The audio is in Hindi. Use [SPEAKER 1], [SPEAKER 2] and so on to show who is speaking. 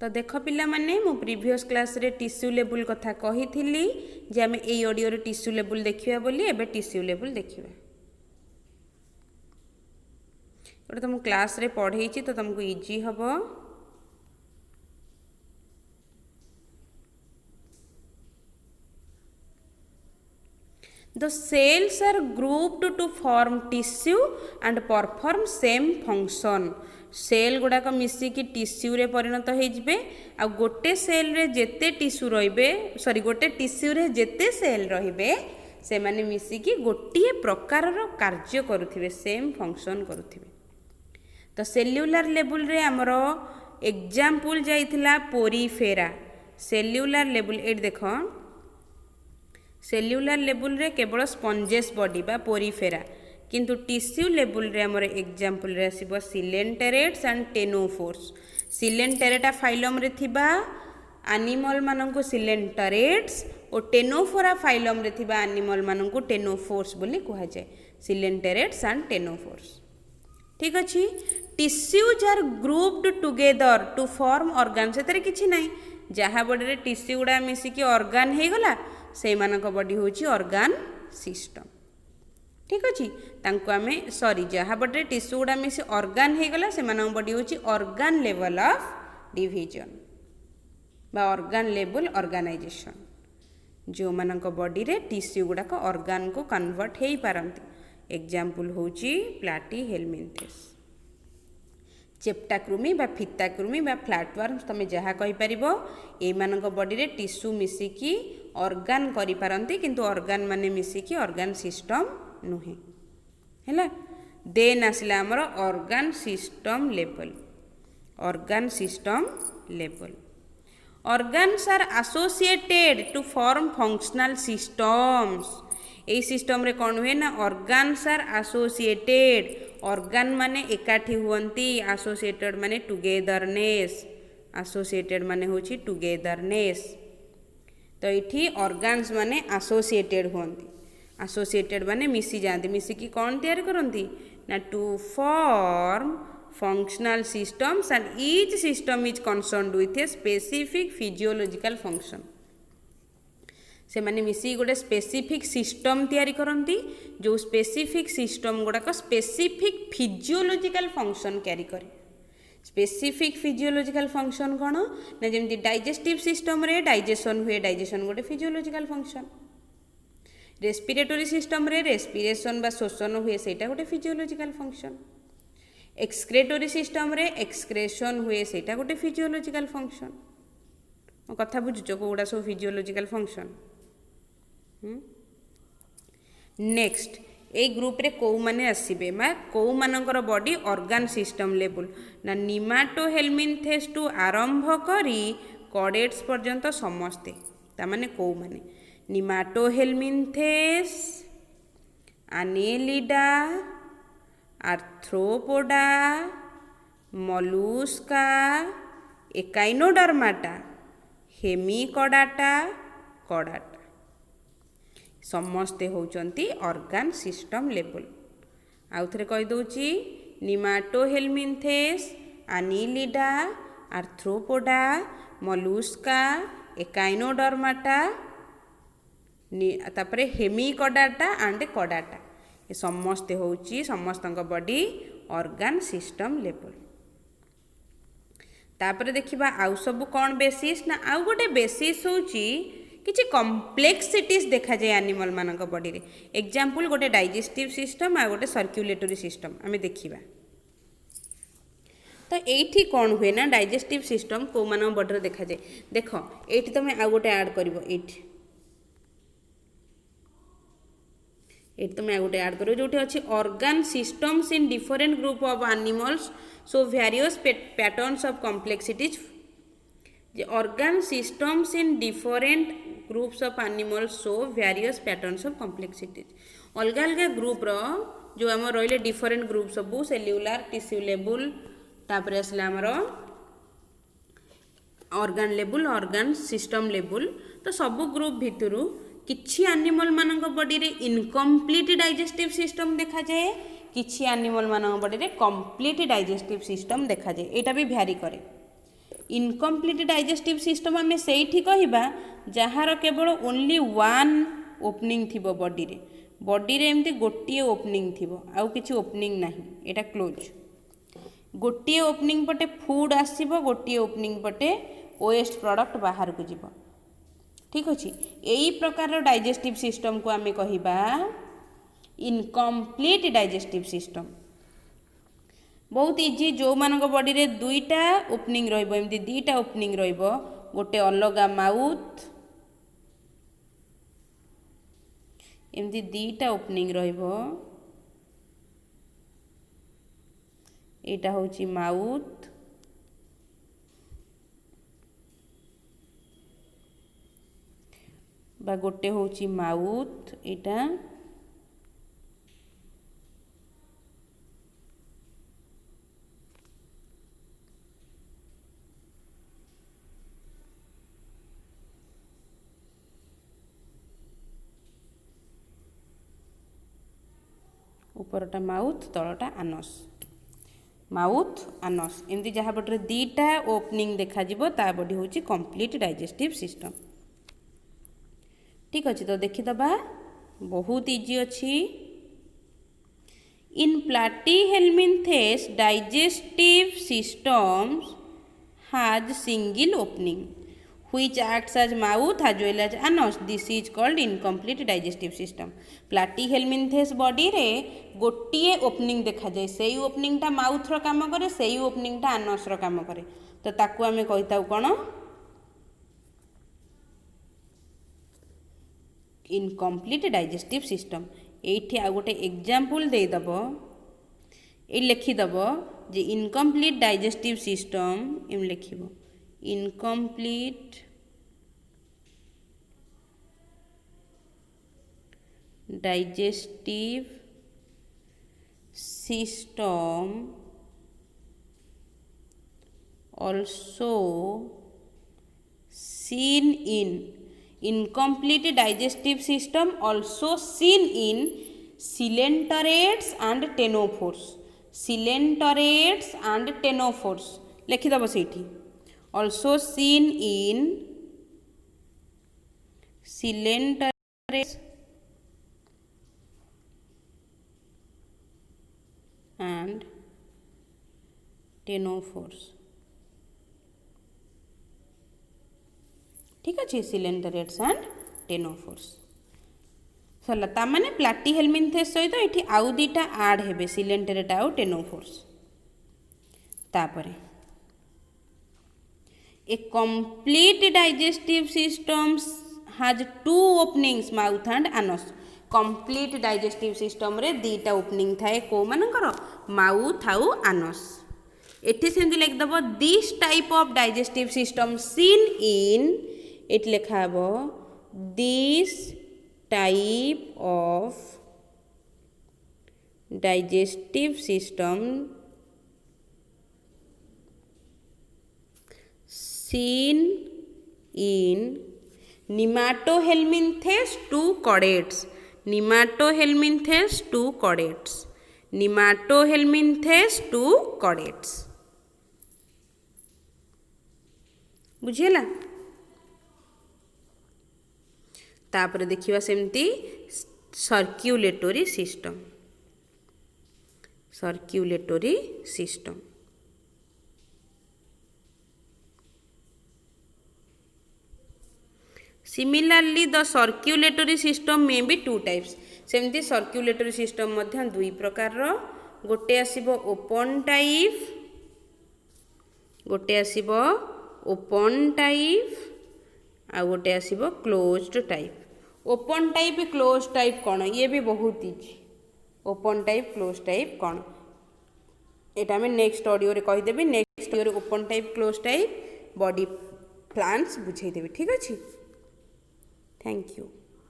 [SPEAKER 1] तो देख पिला माने मु प्रीवियस क्लास रे टिश्यू लेवल कथा कही थी जे आम ए ऑडियो रे टिश्यू लेवल देखिया बोली एबे टिश्यू लेवल देखिबा गोटे तुम क्लास रे पढ़े तो तुमको इजी हबो। The cells are grouped to form tissue and perform same function. Cell गुड़ाक मिसिकी टिश्यू रे परिणत होइजिबे आ गोटे सेल रे जेते टिश्यू रहिबे गोटे टिश्यू रे जेते सेल रहिबे से माने मिसिकी गोटिए प्रकार रो कार्य करुथिबे सेम फंक्शन करुथिबे। तो सेल्युलर लेवल रे हमरो एग्जांपल जाइथिला पोरीफेरा। सेल्युलर लेवल एट देखो सेल्युलर लेवल रे केवल स्पंजेस बॉडी बा पोरीफेरा किंतु टिश्यू लेवल रे हमर एग्जांपल रे आसीबो coelenterates and ctenophores. Coelenterata phylum रे थिबा एनिमल माननकु सिलेंटेरेट्स और टेनोफोरा फाइलम रे थिबा एनिमल माननकु टेनोफोर्स बोली कहा जाय सिलेंटेरेट्स एंड टेनोफोर्स। ठीक अछि। Tissues are grouped together to form organ सेतरे किछि नै जहा बॉडी रे टिश्यू गुडा मिसी कि ऑर्गन हे गला से मानक बॉडी होची ऑर्गन सिस्टम। ठीक अछि। तांको आमे सॉरी जहा बॉडी रे टिश्यू गुडा मिसी ऑर्गन हे गला से मानक बॉडी होची ऑर्गन लेवल ऑफ डिवीजन बा ऑर्गन लेवल ऑर्गेनाइजेशन जो मानक बॉडी रे टिश्यू गुडा को ऑर्गन को कन्वर्ट हेई पारंती। एग्जांपल होची प्लैटीहेलमिन्थेस चेप्टाकृमि बा फिताकृमि बा फ्लैटवर्म्स तमे जहा कहि परिबो ए मानक बॉडी रे टिश्यू मिसिकी ऑर्गन करि पारंती किंतु ऑर्गन माने मिसिकी ऑर्गन सिस्टम नुहे हैला। देन आसला हमर organ system level. Organ system level organs are associated to form functional systems. ए सिस्टम रे कोन हुए ना ऑर्गन्स आर एसोसिएटेड ऑर्गन माने एकाठी हुवंती एसोसिएटेड माने टुगेदरनेस एसोसिएटेड माने होची टुगेदरनेस। तो इठी ऑर्गन्स माने एसोसिएटेड हुवंती एसोसिएटेड माने मिसी जांती मिसी की कोन तैयार करंती ना to form functional systems and each system is concerned with a specific physiological function. से माने मिसी गोटे स्पेसिफिक सिस्टम तैयारी करंती जो स्पेसिफिक सिस्टम गुड़ाक स्पेसिफिक फिजियोलॉजिकल फंक्शन कैरी करे। स्पेसिफिक फिजियोलॉजिकल फंक्शन कौन ना जमी डाइजेस्टिव सिस्टम रे डाइजेशन हुए डाइजेशन गोटे फिजियोलॉजिकल फंक्शन। रेस्पिरेटरी सिस्टम रे रेस्पिरेशन बा शोषण हुए सेटा गोटे फिजियोलॉजिकल फंक्शन। एक्सक्रेटरी सिस्टम रे एक्सक्रेशन हुए सेटा गोटे फिजियोलॉजिकल फंक्शन। मो कथा बुझुचो कोडा सब फिजियोलॉजिकल फंक्शन। नेक्स्ट ए ग्रुप रे को माने आसीबे मा को मानकर बॉडी ऑर्गन सिस्टम लेवल ना निमाटोहेलमिन्थेस टू आरंभ करी कॉडेट्स पर्यंत समस्ते ता माने को माने निमाटोहेलमिन्थेस एनेलिडा आर्थ्रोपोडा मोलुस्का एकाइनोडर्माटा हेमिकोडाटा कोडाटा समस्ते होचंती ऑर्गन सिस्टम लेवल। आउ थरे कहि दोची निमाटोहेलमिन्थेस एनेलिडा आर्थ्रोपोडा मोलुस्का एकाइनोडर्माटा तापरे हेमिकोडाटा एंड कोडाटा ये समस्ते होची समस्तक बॉडी ऑर्गन सिस्टम लेवल। तापरे देखिबा आउ सब कौन बेसिस ना आउ गोटे बेसिस होची किछि कॉम्प्लेक्सिटीज देखा जाए एनिमल मानक बॉडी रे। एग्जांपल गोटे डाइजेस्टिव सिस्टम आ गोटे सर्कुलेटरी सिस्टम आमे देखिबा। तो एठी कौन हुए ना डाइजेस्टिव सिस्टम को मानक बॉडी रे देखा जाए देखो एठी तमे आउ गोटे ऐड करिवो एठी तुम गोटे ऐड करो जो अच्छी organ systems in different group of animals so various patterns of complexities. Organ systems in different groups of animals so various patterns of complexities. अलग अलग ग्रुप रो जो आम रही डिफरेंट ग्रुप सब सेल्युलर टिश्यू लेवल तापर आसला आमर organ level organ system level. तो सब ग्रुप भितरु किछि एनिमल मानक बॉडी रे इनकम्प्लीट डाइजेस्टिव सिस्टम देखा जाए किछि एनिमल मानक बॉडी रे कंप्लीट डाइजेस्टिव सिस्टम देखा जाए एटा भी भ्यारी करे। इनकम्प्लीट डाइजेस्टिव सिस्टम आम से कहवा जार केवल ओनली वन ओपनिंग थी बॉडी रे, बॉडी रे एमती गोटे ओपनिंग थी, आउ किसी ओपनिंग ना, यहाँ क्लोज। गोटे ओपनिंग पटे फूड आसब, गोटे ओपनिंग पटे वेस्ट प्रोडक्ट बाहर को जीव। ठीक अच्छे, यही प्रकार डाइजेस्टिव सिस्टम को आम कहवा इनकम्प्लीट डाइजेस्टिव सिस्टम। बहुत इजी, जो मानक बॉडी रे दुईटा ओपनिंग रहिबो, एमती दुईटा ओपनिंग रहिबो, गोटे अलगा माउथ, एमती दुईटा ओपनिंग रहिबो, एटा होची माउथ, बा गोटे होची माउथ, एटा उपरटा माउथ, तलटा आनस, माउथ आनस, एमती जहाँ बटे दीटा ओपनिंग देखा ता बॉडी होची कंप्लीट डाइजेस्टिव सिस्टम। ठीक अच्छे, तो देखीदबा बहुत इजी अच्छी। In platyhelminthes digestive systems has single opening which acts as mouth as well as anus. This is called incomplete digestive system. प्लाटीहेल्मिन्थेस बॉडी रे गोटे ओपनिंग देखा जाए, सेई ओपनिंग टा माउथ रो काम करे, सेई ओपनिंग टा आनस रो काम करे, तो ताकू आमे कहिताउ कोन इनकम्प्लीट डाइजेस्टिव सिस्टम। एठी आ गोटे एग्जांपल दे दबो, ए लिखि दबो जे इनकम्प्लीट डाइजेस्टिव सिस्टम एम लिखिबो incomplete digestive system also seen in incomplete digestive system also seen in coelenterate and ctenophores. coelenterate and ctenophores लिखिदब सेठी also seen in coelenterate and ctenophores। ठीक अच्छे, coelenterate and ctenophores सरला ता माने प्लाटीहेल्मिन्थेस सहित एठी आउ दीटा ऐड हेबे coelenterate आउ ctenophores। तापरे a complete digestive system has two openings mouth and anus। complete digestive system रे दीटा ओपनिंग थाए, को मानकर माउथ आउ आनस। एठी सेंदी लिख दबो this type of digestive system seen in, एट लिखा हबो this type of digestive system seen in nematohelminthes to chordates। nematohelminthes to chordates, nematohelminthes to chordates। बुझीला? तापर देखिबा सेमती circulatory system, circulatory system Similarly the circulatory system may be two types। सेमती सर्क्युलेटरी सिस्टम मध्य दुई प्रकार रो, गोटे आसीबो ओपन टाइप, गोटे आसीबो ओपन टाइप आ गोटे आसीबो closed type. Open type close type कौन, ये भी बहुत इजी। ओपन टाइप क्लोज टाइप कौन एटा में नेक्स्ट ऑडियो रे कहि देबी, नेक्स्ट ऑडियो रे open type close type body plans बुझाई देबी। ठीक अछि, थैंक यू।